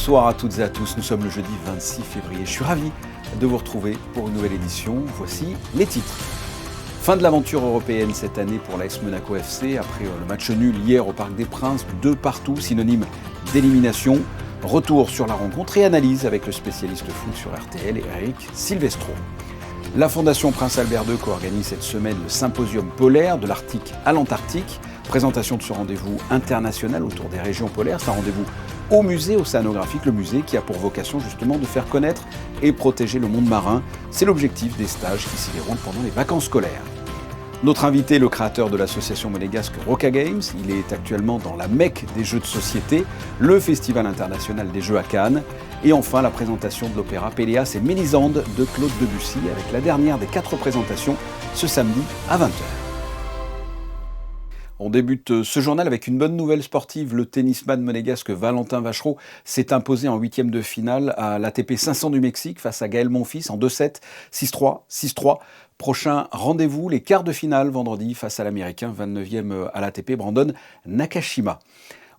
Bonsoir à toutes et à tous, nous sommes le jeudi 26 février. Je suis ravi de vous retrouver pour une nouvelle édition. Voici les titres. Fin de l'aventure européenne cette année pour l'AS Monaco FC. Après le match nul hier au Parc des Princes, 2-2, synonyme d'élimination. Retour sur la rencontre et analyse avec le spécialiste foot sur RTL, Eric Silvestro. La Fondation Prince Albert II co-organise cette semaine le symposium polaire de l'Arctique à l'Antarctique. Présentation de ce rendez-vous international autour des régions polaires. C'est un rendez-vous au musée océanographique, le musée qui a pour vocation justement de faire connaître et protéger le monde marin. C'est l'objectif des stages qui s'y déroulent pendant les vacances scolaires. Notre invité, le créateur de l'association monégasque Roca Games, il est actuellement dans la Mecque des jeux de société, le Festival international des jeux à Cannes. Et enfin, la présentation de l'opéra Péléas et Mélisande de Claude Debussy, avec la dernière des 4 présentations ce samedi à 20h. On débute ce journal avec une bonne nouvelle sportive. Le tennisman monégasque Valentin Vachereau s'est imposé en 8e de finale à l'ATP 500 du Mexique face à Gaël Monfils en 2-7, 6-3, 6-3. Prochain rendez-vous, les quarts de finale vendredi face à l'Américain 29e à l'ATP Brandon Nakashima.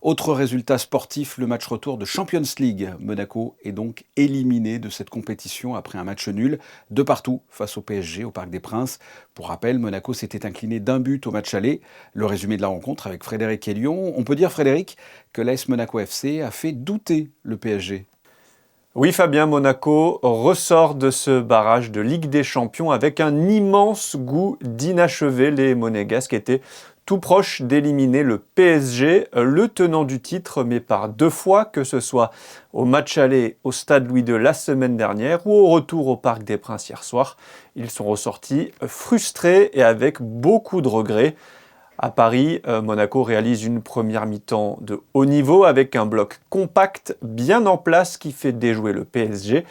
Autre résultat sportif, le match retour de Champions League. Monaco est donc éliminé de cette compétition après un match nul, 2-2 face au PSG au Parc des Princes. Pour rappel, Monaco s'était incliné d'1 but au match aller. Le résumé de la rencontre avec Frédéric Hélion. On peut dire, Frédéric, que l'AS Monaco FC a fait douter le PSG. Oui Fabien, Monaco ressort de ce barrage de Ligue des Champions avec un immense goût d'inachevé. Les Monégasques étaient tout proche d'éliminer le PSG, le tenant du titre, mais par 2 fois, que ce soit au match aller au Stade Louis II la semaine dernière ou au retour au Parc des Princes hier soir. Ils sont ressortis frustrés et avec beaucoup de regrets. À Paris, Monaco réalise une première mi-temps de haut niveau avec un bloc compact bien en place qui fait déjouer le PSG.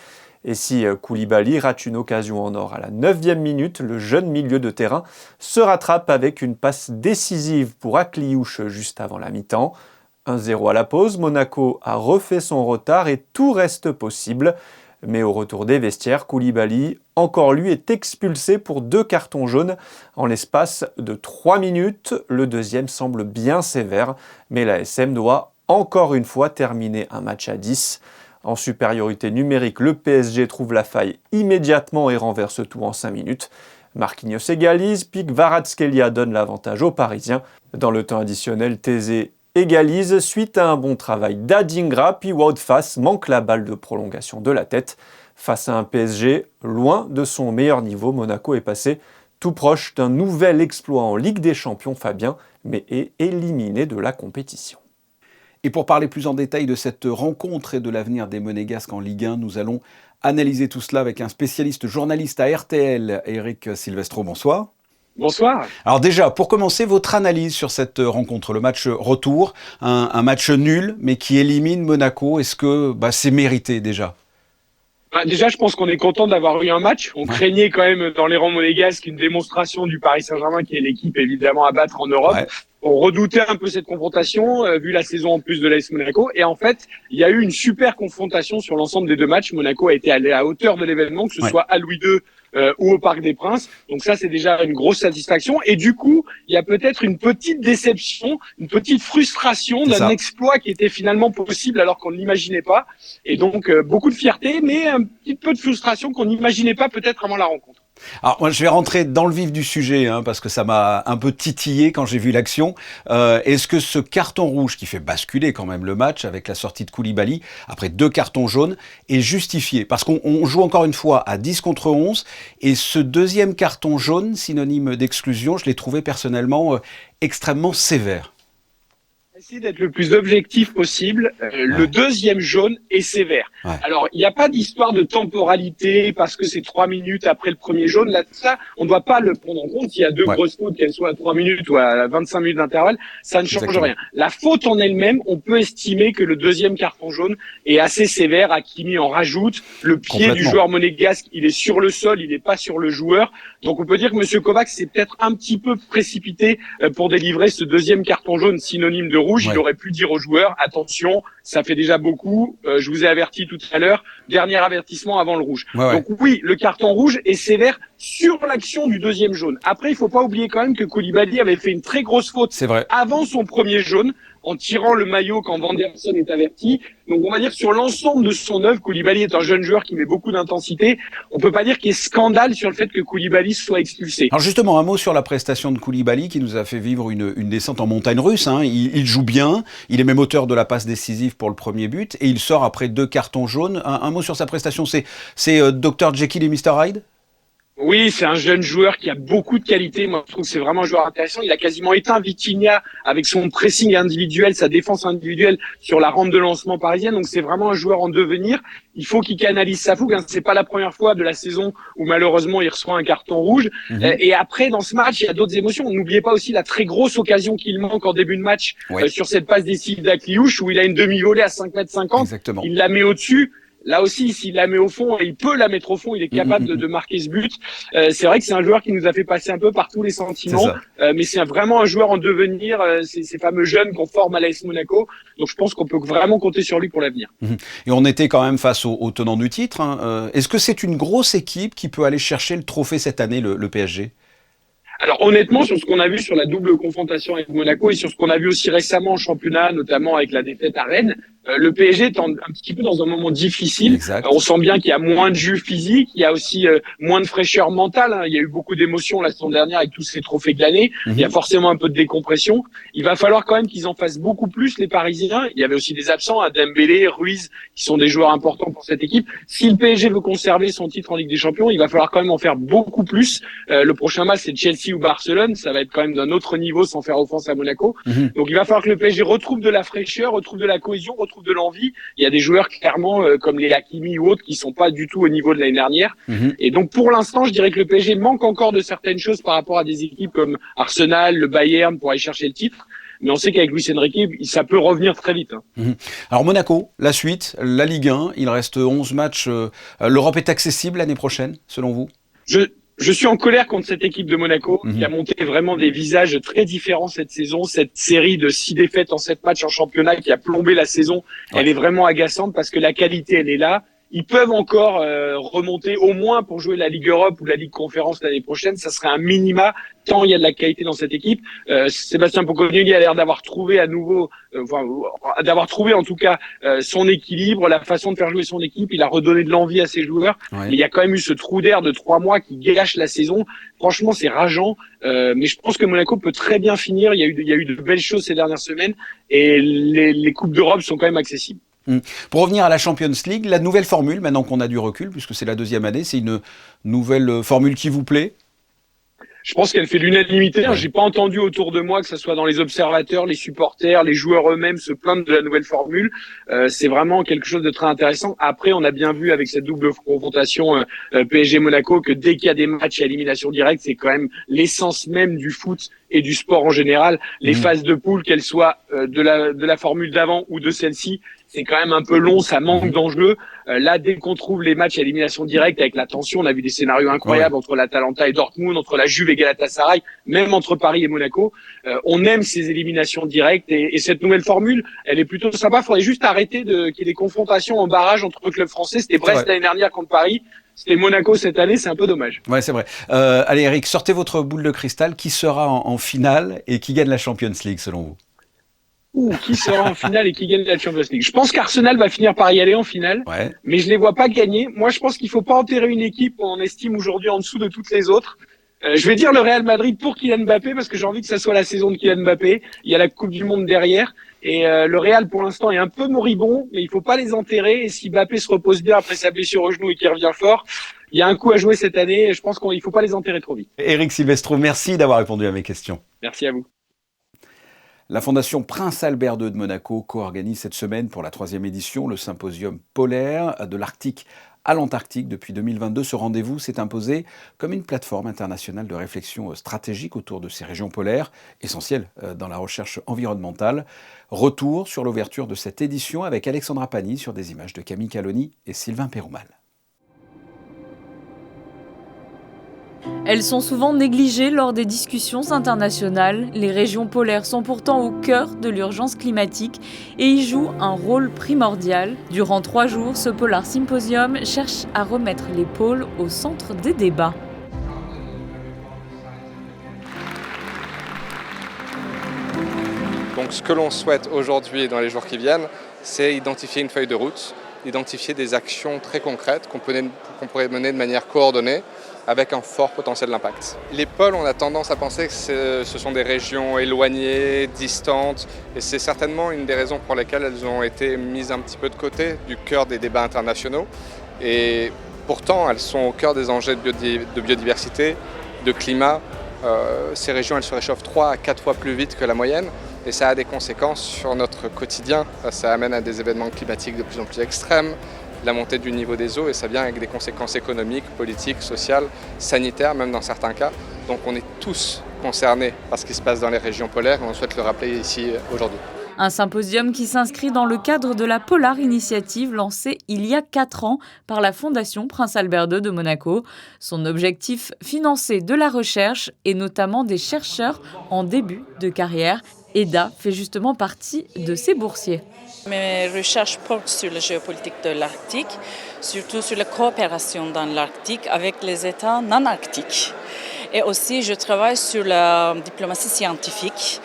Et si Koulibaly rate une occasion en or à la 9e minute, le jeune milieu de terrain se rattrape avec une passe décisive pour Akliouche juste avant la mi-temps. 1-0 à la pause, Monaco a refait son retard et tout reste possible. Mais au retour des vestiaires, Koulibaly, encore lui, est expulsé pour 2 cartons jaunes en l'espace de 3 minutes. Le deuxième semble bien sévère, mais l'ASM doit encore une fois terminer un match à 10. En supériorité numérique, le PSG trouve la faille immédiatement et renverse tout en 5 minutes. Marquinhos égalise, puis Kvaratskhelia donne l'avantage aux Parisiens. Dans le temps additionnel, Thésée égalise suite à un bon travail d'Adingra, puis Wout Faes manque la balle de prolongation de la tête. Face à un PSG loin de son meilleur niveau, Monaco est passé tout proche d'un nouvel exploit en Ligue des Champions, Fabien, mais est éliminé de la compétition. Et pour parler plus en détail de cette rencontre et de l'avenir des Monégasques en Ligue 1, nous allons analyser tout cela avec un spécialiste journaliste à RTL, Eric Silvestro. Bonsoir. Bonsoir. Alors déjà, pour commencer, votre analyse sur cette rencontre, le match retour, un match nul, mais qui élimine Monaco, est-ce que c'est mérité déjà ? Déjà, je pense qu'on est content d'avoir eu un match. On craignait quand même dans les rangs monégasques une démonstration du Paris Saint-Germain, qui est l'équipe évidemment à battre en Europe. Ouais. On redoutait un peu cette confrontation, vu la saison en plus de l'AS Monaco. Et en fait, il y a eu une super confrontation sur l'ensemble des 2 matchs. Monaco a été allé à hauteur de l'événement, que ce soit à Louis II ou au Parc des Princes. Donc ça, c'est déjà une grosse satisfaction. Et du coup, il y a peut-être une petite déception, une petite frustration d'un exploit qui était finalement possible alors qu'on ne l'imaginait pas. Et donc, beaucoup de fierté, mais un petit peu de frustration qu'on n'imaginait pas peut-être avant la rencontre. Alors moi je vais rentrer dans le vif du sujet parce que ça m'a un peu titillé quand j'ai vu l'action. Est-ce que ce carton rouge qui fait basculer quand même le match avec la sortie de Koulibaly après 2 cartons jaunes est justifié? Parce qu'on joue encore une fois à 10 contre 11 et ce deuxième carton jaune, synonyme d'exclusion, je l'ai trouvé personnellement extrêmement sévère. Essayer d'être le plus objectif possible. Le deuxième jaune est sévère. Ouais. Alors, il n'y a pas d'histoire de temporalité parce que c'est 3 minutes après le premier jaune. Là, ça, on ne doit pas le prendre en compte. S'il y a 2 grosses fautes, qu'elles soient à 3 minutes ou à 25 minutes d'intervalle, ça ne change rien. La faute en elle-même, on peut estimer que le deuxième carton jaune est assez sévère. Hakimi en rajoute. Le pied du joueur monégasque, il est sur le sol, il n'est pas sur le joueur. Donc, on peut dire que M. Kovacs s'est peut-être un petit peu précipité pour délivrer ce deuxième carton jaune synonyme de rouge. Il aurait pu dire aux joueurs, attention, ça fait déjà beaucoup, je vous ai averti tout à l'heure, dernier avertissement avant le rouge. Donc oui, le carton rouge est sévère sur l'action du deuxième jaune. Après, il faut pas oublier quand même que Koulibaly avait fait une très grosse faute avant son premier jaune. en tirant le maillot quand Vanderson est averti. Donc on va dire sur l'ensemble de son œuvre, Koulibaly est un jeune joueur qui met beaucoup d'intensité. On peut pas dire qu'il y ait scandale sur le fait que Koulibaly soit expulsé. Alors justement, un mot sur la prestation de Koulibaly qui nous a fait vivre une descente en montagne russe. Il joue bien, il est même auteur de la passe décisive pour le premier but et il sort après 2 cartons jaunes. Un mot sur sa prestation, c'est Dr Jekyll et Mr Hyde? Oui, c'est un jeune joueur qui a beaucoup de qualité. Moi, je trouve que c'est vraiment un joueur intéressant. Il a quasiment éteint Vitinha avec son pressing individuel, sa défense individuelle sur la rampe de lancement parisienne. Donc, c'est vraiment un joueur en devenir. Il faut qu'il canalise sa fougue. C'est pas la première fois de la saison où malheureusement il reçoit un carton rouge. Et après, dans ce match, il y a d'autres émotions. N'oubliez pas aussi la très grosse occasion qu'il manque en début de match sur cette passe décisive d'Akliouche où il a une demi-volée à 5,50 m. Exactement. Il la met au-dessus. Là aussi, s'il la met au fond, et il peut la mettre au fond, il est capable de marquer ce but. C'est vrai que c'est un joueur qui nous a fait passer un peu par tous les sentiments, mais c'est vraiment un joueur en devenir, ces fameux jeunes qu'on forme à l'AS Monaco. Donc je pense qu'on peut vraiment compter sur lui pour l'avenir. Et on était quand même face au tenant du titre. Est-ce que c'est une grosse équipe qui peut aller chercher le trophée cette année, le PSG ? Alors honnêtement, sur ce qu'on a vu sur la double confrontation avec Monaco et sur ce qu'on a vu aussi récemment en championnat, notamment avec la défaite à Rennes, le PSG est un petit peu dans un moment difficile. On sent bien qu'il y a moins de jus physique, il y a aussi moins de fraîcheur mentale. Il y a eu beaucoup d'émotions la saison dernière avec tous ces trophées glanés. Il y a forcément un peu de décompression. Il va falloir quand même qu'ils en fassent beaucoup plus, les Parisiens. Il y avait aussi des absents, Dembélé, Ruiz, qui sont des joueurs importants pour cette équipe. Si le PSG veut conserver son titre en Ligue des Champions, il va falloir quand même en faire beaucoup plus. Le prochain match, c'est Chelsea ou Barcelone. Ça va être quand même d'un autre niveau sans faire offense à Monaco. Donc il va falloir que le PSG retrouve de la fraîcheur, retrouve de la cohésion, retrouve de l'envie. Il y a des joueurs clairement comme les Hakimi ou autres qui sont pas du tout au niveau de l'année dernière. Et donc pour l'instant, je dirais que le PSG manque encore de certaines choses par rapport à des équipes comme Arsenal, le Bayern pour aller chercher le titre. Mais on sait qu'avec Luis Enrique, ça peut revenir très vite. Alors Monaco, la suite, la Ligue 1, il reste 11 matchs. L'Europe est accessible l'année prochaine, selon vous ? Je suis en colère contre cette équipe de Monaco qui a monté vraiment des visages très différents cette saison. Cette série de 6 défaites en 7 matchs en championnat qui a plombé la saison, elle est vraiment agaçante parce que la qualité, elle est là. Ils peuvent encore remonter au moins pour jouer la Ligue Europe ou la Ligue Conférence l'année prochaine. Ça serait un minima tant il y a de la qualité dans cette équipe. Sébastien Pocognoli a l'air d'avoir trouvé à nouveau, d'avoir trouvé en tout cas son équilibre, la façon de faire jouer son équipe. Il a redonné de l'envie à ses joueurs. Mais il y a quand même eu ce trou d'air de 3 mois qui gâche la saison. Franchement, c'est rageant. Mais je pense que Monaco peut très bien finir. Il y a eu de belles choses ces dernières semaines et les coupes d'Europe sont quand même accessibles. Pour revenir à la Champions League, la nouvelle formule, maintenant qu'on a du recul, puisque c'est la 2e année, c'est une nouvelle formule qui vous plaît ? Je pense qu'elle fait l'unanimité. J'ai pas entendu autour de moi, que ce soit dans les observateurs, les supporters, les joueurs eux-mêmes, se plaindre de la nouvelle formule. C'est vraiment quelque chose de très intéressant. Après, on a bien vu avec cette double confrontation PSG-Monaco que dès qu'il y a des matchs à élimination directe, c'est quand même l'essence même du foot et du sport en général. Les phases de poule, qu'elles soient de la formule d'avant ou de celle-ci, c'est quand même un peu long, ça manque d'enjeux. Là, dès qu'on trouve les matchs à élimination directe avec la tension, on a vu des scénarios incroyables entre l'Atalanta et Dortmund, entre la Juve et Galatasaray, même entre Paris et Monaco. On aime ces éliminations directes et cette nouvelle formule, elle est plutôt sympa. Il faudrait juste arrêter qu'il y ait des confrontations en barrage entre clubs français. C'était Brest l'année dernière contre Paris. C'était Monaco cette année, c'est un peu dommage. Ouais, c'est vrai. Allez Eric, sortez votre boule de cristal. Qui sera en finale et qui gagne la Champions League selon vous ? Qui sera en finale et qui gagne la Champions League? Je pense qu'Arsenal va finir par y aller en finale, mais je les vois pas gagner. Moi, je pense qu'il faut pas enterrer une équipe qu'on estime aujourd'hui en dessous de toutes les autres. Je vais dire le Real Madrid pour Kylian Mbappé parce que j'ai envie que ça soit la saison de Kylian Mbappé. Il y a la Coupe du Monde derrière et le Real pour l'instant est un peu moribond, mais il faut pas les enterrer. Et si Mbappé se repose bien après sa blessure au genou et qu'il revient fort, il y a un coup à jouer cette année. Et je pense qu'il faut pas les enterrer trop vite. Eric Silvestro, merci d'avoir répondu à mes questions. Merci à vous. La Fondation Prince Albert II de Monaco co-organise cette semaine pour la 3e édition le symposium polaire de l'Arctique à l'Antarctique. Depuis 2022, ce rendez-vous s'est imposé comme une plateforme internationale de réflexion stratégique autour de ces régions polaires, essentielles dans la recherche environnementale. Retour sur l'ouverture de cette édition avec Alexandra Pani sur des images de Camille Caloni et Sylvain Péroumal. Elles sont souvent négligées lors des discussions internationales. Les régions polaires sont pourtant au cœur de l'urgence climatique et y jouent un rôle primordial. Durant 3 jours, ce Polar Symposium cherche à remettre les pôles au centre des débats. Donc ce que l'on souhaite aujourd'hui et dans les jours qui viennent, c'est identifier une feuille de route, identifier des actions très concrètes qu'on pourrait mener de manière coordonnée avec un fort potentiel d'impact. Les pôles, on a tendance à penser que ce sont des régions éloignées, distantes, et c'est certainement une des raisons pour lesquelles elles ont été mises un petit peu de côté du cœur des débats internationaux. Et pourtant, elles sont au cœur des enjeux de biodiversité, de climat. Ces régions, elles se réchauffent 3 à 4 fois plus vite que la moyenne. Et ça a des conséquences sur notre quotidien. Ça amène à des événements climatiques de plus en plus extrêmes, la montée du niveau des eaux, et ça vient avec des conséquences économiques, politiques, sociales, sanitaires, même dans certains cas. Donc on est tous concernés par ce qui se passe dans les régions polaires, et on souhaite le rappeler ici aujourd'hui. Un symposium qui s'inscrit dans le cadre de la Polar Initiative lancée il y a 4 ans par la Fondation Prince Albert II de Monaco. Son objectif, financer de la recherche et notamment des chercheurs en début de carrière. Eda fait justement partie de ces boursiers. Mes recherches portent sur la géopolitique de l'Arctique, surtout sur la coopération dans l'Arctique avec les États non arctiques. Et aussi, je travaille sur la diplomatie scientifique.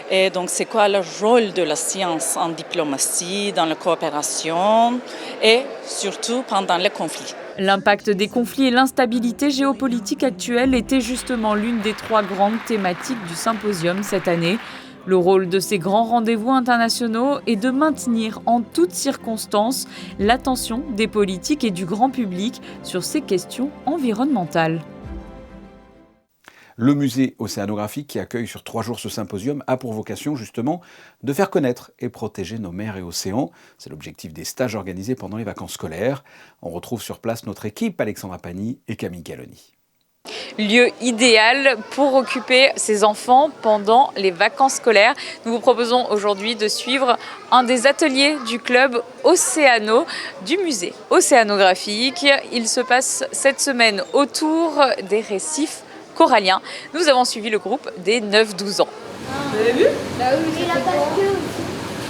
Et donc, c'est quoi le rôle de la science en diplomatie, dans la coopération et surtout pendant les conflits. L'impact des conflits et l'instabilité géopolitique actuelle était justement l'une des 3 grandes thématiques du symposium cette année. Le rôle de ces grands rendez-vous internationaux est de maintenir en toutes circonstances l'attention des politiques et du grand public sur ces questions environnementales. Le musée océanographique qui accueille sur 3 jours ce symposium a pour vocation justement de faire connaître et protéger nos mers et océans. C'est l'objectif des stages organisés pendant les vacances scolaires. On retrouve sur place notre équipe, Alexandra Pani et Camille Galloni. Lieu idéal pour occuper ses enfants pendant les vacances scolaires. Nous vous proposons aujourd'hui de suivre un des ateliers du club Océano du musée océanographique. Il se passe cette semaine autour des récifs coralliens. Nous avons suivi le groupe des 9-12 ans. Vous avez vu ? Bah oui, il a pas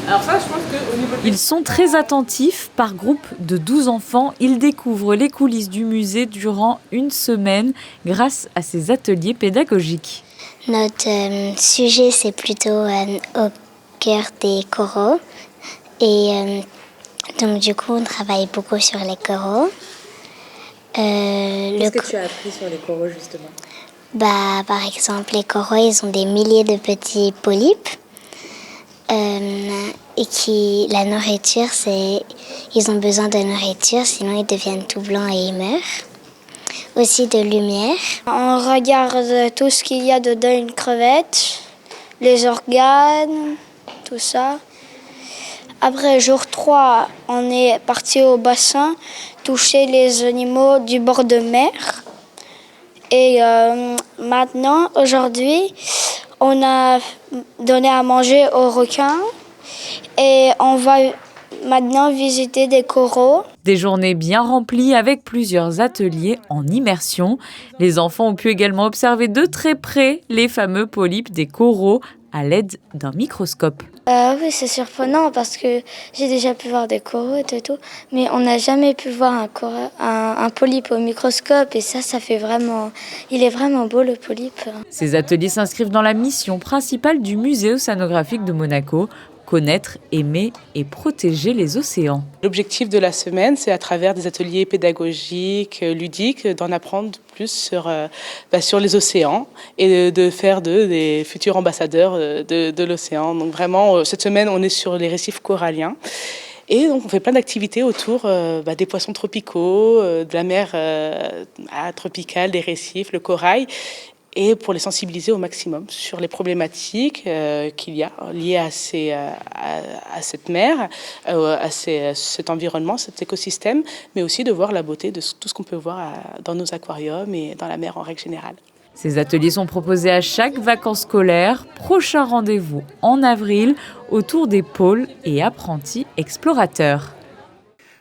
alors ça, je pense qu'au niveau... Ils sont très attentifs. Par groupe de 12 enfants, ils découvrent les coulisses du musée durant une semaine grâce à ces ateliers pédagogiques. Notre sujet, c'est plutôt au cœur des coraux. Et donc, du coup, on travaille beaucoup sur les coraux. Qu'est-ce que tu as appris sur les coraux, justement ? Par exemple, les coraux, ils ont des milliers de petits polypes. Et la nourriture, ils ont besoin de nourriture, sinon ils deviennent tout blancs et ils meurent. Aussi de lumière. On regarde tout ce qu'il y a dedans une crevette, les organes, tout ça. Après jour 3, on est parti au bassin, toucher les animaux du bord de mer. Et maintenant, aujourd'hui, on a donné à manger aux requins et on va maintenant visiter des coraux. Des journées bien remplies avec plusieurs ateliers en immersion. Les enfants ont pu également observer de très près les fameux polypes des coraux à l'aide d'un microscope. Oui, c'est surprenant parce que j'ai déjà pu voir des coraux et tout, mais on n'a jamais pu voir un polype au microscope et ça fait vraiment... Il est vraiment beau le polype. Ces ateliers s'inscrivent dans la mission principale du musée océanographique de Monaco, connaître, aimer et protéger les océans. L'objectif de la semaine, c'est à travers des ateliers pédagogiques, ludiques, d'en apprendre plus sur les océans et de faire des futurs ambassadeurs de l'océan. Donc vraiment, cette semaine, on est sur les récifs coralliens. Et donc on fait plein d'activités autour des poissons tropicaux, de la mer tropicale, des récifs, le corail, et pour les sensibiliser au maximum sur les problématiques qu'il y a liées à cette mer, à cet environnement, cet écosystème, mais aussi de voir la beauté de tout ce qu'on peut voir dans nos aquariums et dans la mer en règle générale. Ces ateliers sont proposés à chaque vacances scolaires. Prochain rendez-vous en avril autour des pôles et apprentis explorateurs.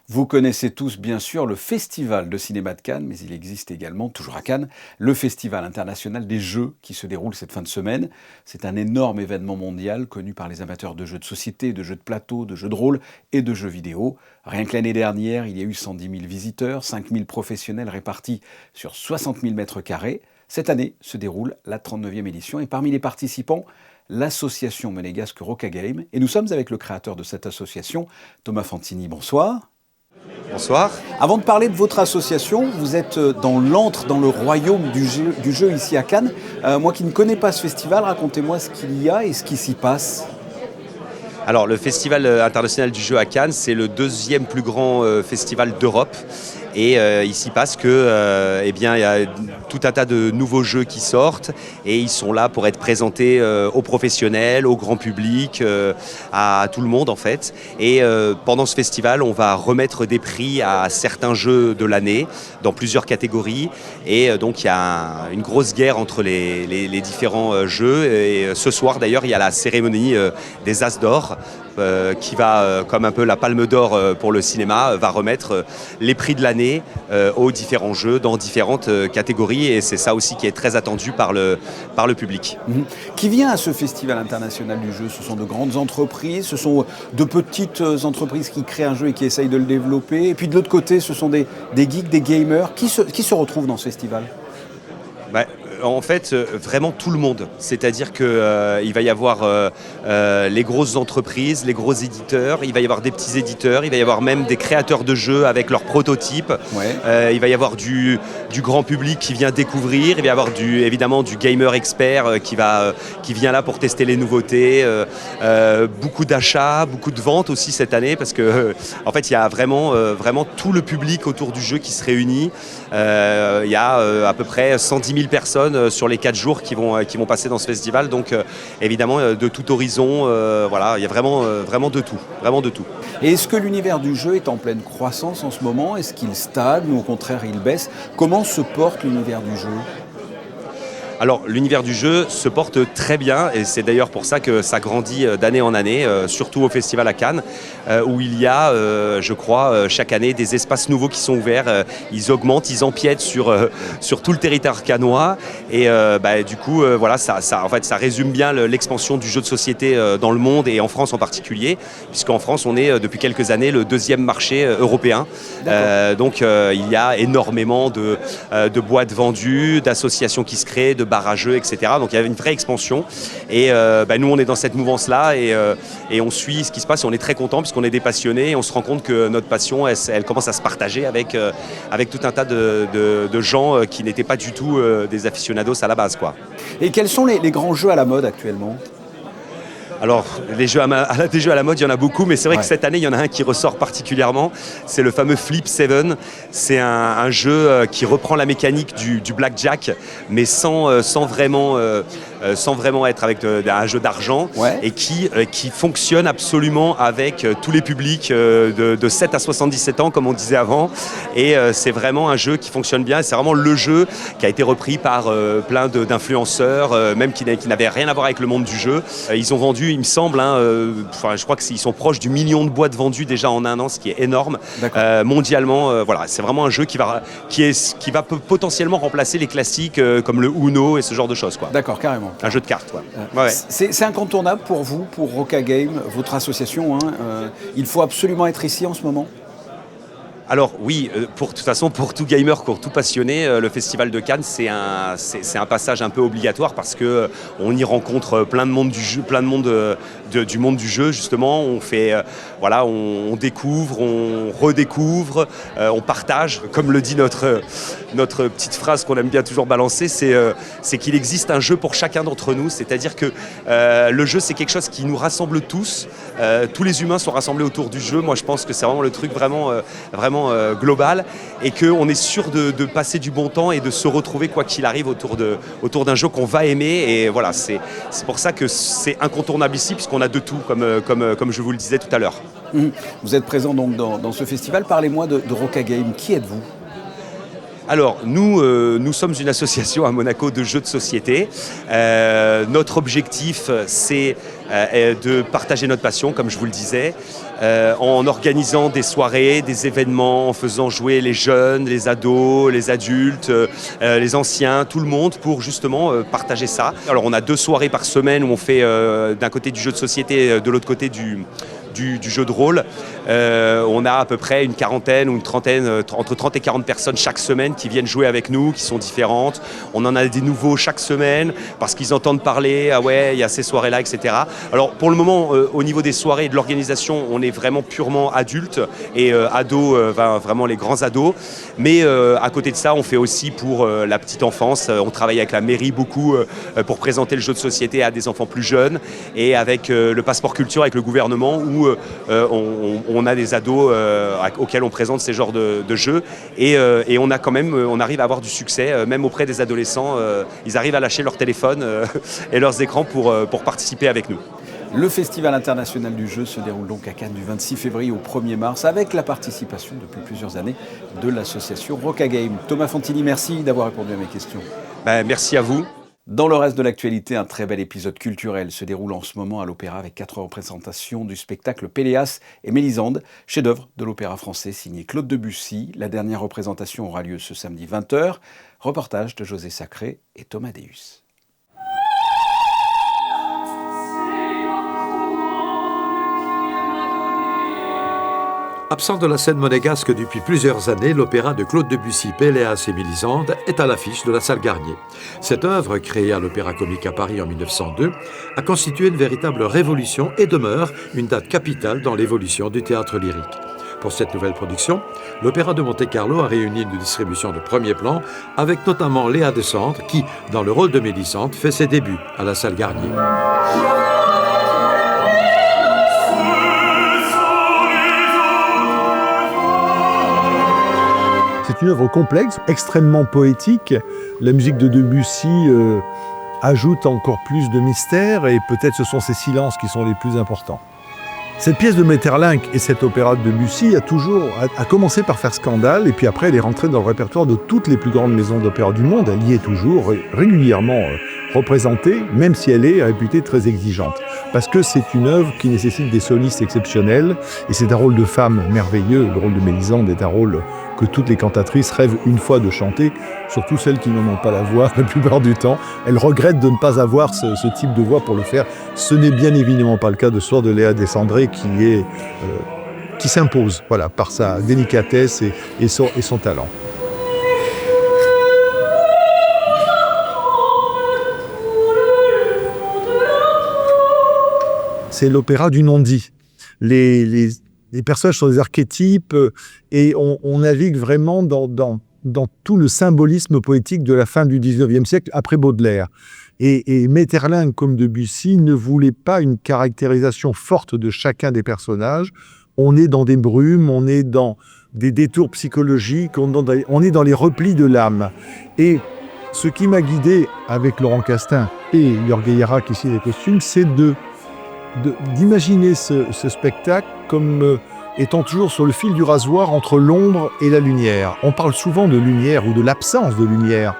Vous connaissez tous bien sûr le Festival de cinéma de Cannes, mais il existe également, toujours à Cannes, le Festival international des jeux qui se déroule cette fin de semaine. C'est un énorme événement mondial connu par les amateurs de jeux de société, de jeux de plateau, de jeux de rôle et de jeux vidéo. Rien que l'année dernière, il y a eu 110 000 visiteurs, 5 000 professionnels répartis sur 60 000 mètres carrés. Cette année se déroule la 39e édition et parmi les participants, l'association monégasque Rocagame. Et nous sommes avec le créateur de cette association, Thomas Fantini. Bonsoir. Bonsoir. Avant de parler de votre association, vous êtes dans l'antre, dans le royaume du jeu ici à Cannes. Moi qui ne connais pas ce festival, racontez-moi ce qu'il y a et ce qui s'y passe. Alors le Festival international du jeu à Cannes, c'est le deuxième plus grand festival d'Europe. Et il s'y passe que, il y a tout un tas de nouveaux jeux qui sortent et ils sont là pour être présentés aux professionnels, au grand public, à tout le monde en fait. Et pendant ce festival, on va remettre des prix à certains jeux de l'année dans plusieurs catégories. Et donc il y a une grosse guerre entre les différents jeux. Et ce soir d'ailleurs, il y a la cérémonie des As d'or. Qui va, comme un peu la Palme d'Or pour le cinéma, va remettre les prix de l'année aux différents jeux dans différentes catégories et c'est ça aussi qui est très attendu par le public. Qui vient à ce festival international du jeu? Ce sont de grandes entreprises, ce sont de petites entreprises qui créent un jeu et qui essayent de le développer et puis de l'autre côté ce sont des geeks, des gamers. Qui se retrouvent dans ce festival? En fait, vraiment tout le monde. C'est-à-dire qu'il va y avoir les grosses entreprises, les gros éditeurs, il va y avoir des petits éditeurs, il va y avoir même des créateurs de jeux avec leurs prototypes. Ouais. Il va y avoir du grand public qui vient découvrir, il va y avoir évidemment du gamer expert qui vient là pour tester les nouveautés. Beaucoup d'achats, beaucoup de ventes aussi cette année parce que en fait, il y a vraiment tout le public autour du jeu qui se réunit. Il y a à peu près 110 000 personnes sur les 4 jours qui vont passer dans ce festival. Donc évidemment de tout horizon, il y a vraiment de tout. Et est-ce que l'univers du jeu est en pleine croissance en ce moment? Est-ce qu'il stagne ou au contraire il baisse? Comment se porte l'univers du jeu? Alors l'univers du jeu se porte très bien et c'est d'ailleurs pour ça que ça grandit d'année en année, surtout au festival à Cannes, où il y a, je crois, chaque année des espaces nouveaux qui sont ouverts. Ils augmentent, ils empiètent sur tout le territoire cannois et du coup, ça résume bien l'expansion du jeu de société dans le monde et en France en particulier, puisqu'en France on est depuis quelques années le deuxième marché européen. Donc il y a énormément de boîtes vendues, d'associations qui se créent, de barres à jeux, etc. Donc il y a une vraie expansion et nous on est dans cette mouvance-là et on suit ce qui se passe et on est très content puisqu'on est des passionnés et on se rend compte que notre passion elle commence à se partager avec tout un tas de gens qui n'étaient pas du tout des aficionados à la base, quoi. Et quels sont les grands jeux à la mode actuellement ? Alors, des jeux à la mode, il y en a beaucoup, mais c'est vrai que cette année, il y en a un qui ressort particulièrement. C'est le fameux Flip 7. C'est un jeu qui reprend la mécanique du blackjack, mais sans vraiment être avec un jeu d'argent et qui fonctionne absolument avec tous les publics de 7 à 77 ans, comme on disait avant. Et c'est vraiment un jeu qui fonctionne bien. C'est vraiment le jeu qui a été repris par plein d'influenceurs, même qui n'avaient rien à voir avec le monde du jeu. Ils ont vendu, il me semble, je crois qu'ils sont proches du million de boîtes vendues déjà en un an, ce qui est énorme. Mondialement. C'est vraiment un jeu qui va potentiellement remplacer les classiques comme le Uno et ce genre de choses, quoi. D'accord, carrément. Un jeu de cartes, quoi. C'est incontournable pour vous, pour Rocagame, votre association. Il faut absolument être ici en ce moment. Alors oui, de toute façon, pour tout gamer, pour tout passionné, le Festival de Cannes, c'est un passage un peu obligatoire parce que on y rencontre plein de monde du jeu, plein de monde du monde du jeu justement. On fait, on découvre, on redécouvre, on partage. Comme le dit notre petite phrase qu'on aime bien toujours balancer, c'est qu'il existe un jeu pour chacun d'entre nous. C'est-à-dire que le jeu, c'est quelque chose qui nous rassemble tous. Tous les humains sont rassemblés autour du jeu. Moi, je pense que c'est vraiment le truc vraiment global et qu'on est sûr de passer du bon temps et de se retrouver quoi qu'il arrive autour d'un jeu qu'on va aimer. Et voilà, c'est pour ça que c'est incontournable ici puisqu'on a de tout, comme je vous le disais tout à l'heure. Vous êtes présent donc dans ce festival. Parlez-moi de Rocagame. Qui êtes-vous ? Alors, nous sommes une association à Monaco de jeux de société. Notre objectif, c'est de partager notre passion, comme je vous le disais, en organisant des soirées, des événements, en faisant jouer les jeunes, les ados, les adultes, les anciens, tout le monde, pour justement partager ça. Alors, on a 2 soirées par semaine où on fait d'un côté du jeu de société, de l'autre côté du du jeu de rôle. On a à peu près une quarantaine ou une trentaine, entre 30 et 40 personnes chaque semaine qui viennent jouer avec nous, qui sont différentes. On en a des nouveaux chaque semaine parce qu'ils entendent parler, ah ouais, il y a ces soirées-là, etc. Alors pour le moment, au niveau des soirées et de l'organisation, on est vraiment purement adultes et ados, vraiment les grands ados. Mais à côté de ça, on fait aussi pour la petite enfance. On travaille avec la mairie beaucoup pour présenter le jeu de société à des enfants plus jeunes et avec le passeport culture avec le gouvernement où on a des ados auxquels on présente ces genres de jeux et on arrive à avoir du succès même auprès des adolescents. Ils arrivent à lâcher leur téléphone et leurs écrans pour participer avec nous. Le Festival international du jeu se déroule donc à Cannes du 26 février au 1er mars avec la participation depuis plusieurs années de l'association Rocagame. Thomas Fantini, merci d'avoir répondu à mes questions. Merci à vous. Dans le reste de l'actualité, un très bel épisode culturel se déroule en ce moment à l'Opéra avec 4 représentations du spectacle Péléas et Mélisande, chef-d'œuvre de l'opéra français signé Claude Debussy. La dernière représentation aura lieu ce samedi 20h. Reportage de José Sacré et Thomas Deus. Absent de la scène monégasque depuis plusieurs années, l'opéra de Claude Debussy, Péléas et Mélisande, est à l'affiche de la salle Garnier. Cette œuvre, créée à l'Opéra Comique à Paris en 1902, a constitué une véritable révolution et demeure une date capitale dans l'évolution du théâtre lyrique. Pour cette nouvelle production, l'Opéra de Monte-Carlo a réuni une distribution de premier plan, avec notamment Léa Descendre, qui, dans le rôle de Mélisande, fait ses débuts à la salle Garnier. C'est une œuvre complexe, extrêmement poétique. La musique de Debussy ajoute encore plus de mystère et peut-être ce sont ces silences qui sont les plus importants. Cette pièce de Maeterlinck et cet opéra de Debussy a commencé par faire scandale et puis après elle est rentrée dans le répertoire de toutes les plus grandes maisons d'opéra du monde. Elle y est toujours régulièrement représentée, même si elle est réputée très exigeante. Parce que c'est une œuvre qui nécessite des solistes exceptionnels et c'est un rôle de femme merveilleux. Le rôle de Mélisande est un rôle que toutes les cantatrices rêvent une fois de chanter, surtout celles qui n'en ont pas la voix la plupart du temps. Elles regrettent de ne pas avoir ce type de voix pour le faire. Ce n'est bien évidemment pas le cas de ce soir de Léa Descendre qui s'impose par sa délicatesse et son talent. C'est l'opéra du non-dit. Les personnages sont des archétypes et on navigue vraiment dans tout le symbolisme poétique de la fin du XIXe siècle, après Baudelaire. Et Maeterlinck, comme Debussy, ne voulait pas une caractérisation forte de chacun des personnages. On est dans des brumes, on est dans des détours psychologiques, on est dans les replis de l'âme. Et ce qui m'a guidé avec Laurent Castin et Jörg Guéra qui signe les costumes, c'est d'imaginer ce spectacle comme étant toujours sur le fil du rasoir entre l'ombre et la lumière. On parle souvent de lumière ou de l'absence de lumière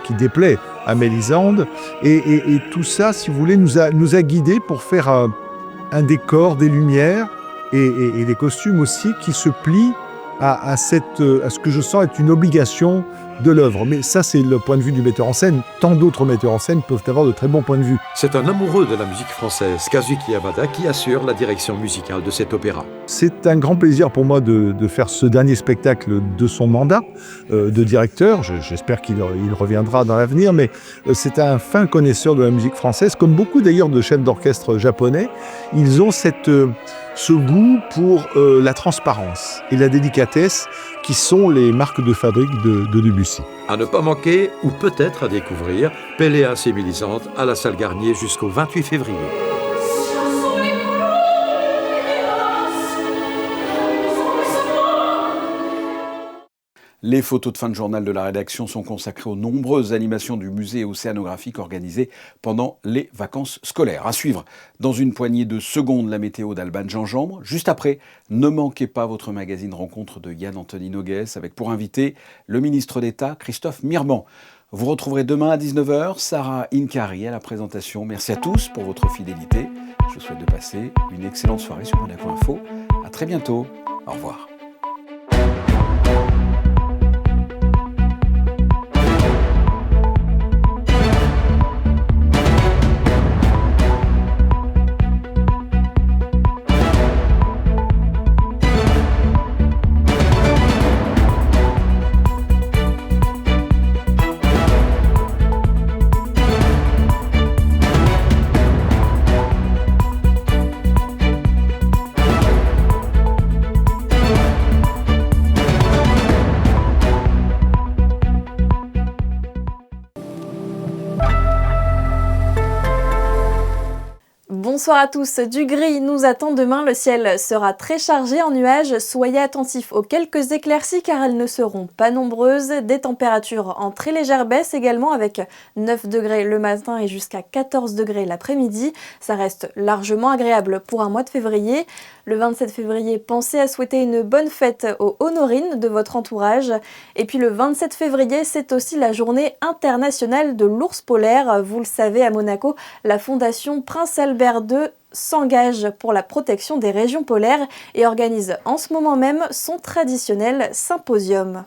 qui déplaît à Mélisande. Et tout ça, si vous voulez, nous a guidés pour faire un décor, des lumières et des costumes aussi qui se plient à ce que je sens être une obligation de l'œuvre. Mais ça, c'est le point de vue du metteur en scène. Tant d'autres metteurs en scène peuvent avoir de très bons points de vue. C'est un amoureux de la musique française, Kazuki Yamada, qui assure la direction musicale de cet opéra. C'est un grand plaisir pour moi de faire ce dernier spectacle de son mandat de directeur. J'espère qu'il reviendra dans l'avenir, mais c'est un fin connaisseur de la musique française, comme beaucoup d'ailleurs de chefs d'orchestre japonais. Ils ont ce goût pour la transparence et la délicatesse qui sont les marques de fabrique de Debussy. À ne pas manquer, ou peut-être à découvrir, Péléas et Mélisande à la salle Garnier jusqu'au 28 février. Les photos de fin de journal de la rédaction sont consacrées aux nombreuses animations du musée océanographique organisées pendant les vacances scolaires. À suivre, dans une poignée de secondes, la météo d'Alban Gingembre. Juste après, ne manquez pas votre magazine rencontre de Yann-Anthony Noguès avec pour invité le ministre d'État Christophe Mirban. Vous retrouverez demain à 19h Sarah Inkari à la présentation. Merci à tous pour votre fidélité. Je vous souhaite de passer une excellente soirée sur Monaco Info. À très bientôt. Au revoir. Bonsoir à tous. Du gris nous attend demain. Le ciel sera très chargé en nuages. Soyez attentifs aux quelques éclaircies car elles ne seront pas nombreuses. Des températures en très légère baisse également avec 9 degrés le matin et jusqu'à 14 degrés l'après-midi. Ça reste largement agréable pour un mois de février. Le 27 février, pensez à souhaiter une bonne fête aux honorines de votre entourage. Et puis le 27 février, c'est aussi la journée internationale de l'ours polaire. Vous le savez, à Monaco, la fondation Prince Albert II s'engage pour la protection des régions polaires et organise en ce moment même son traditionnel symposium.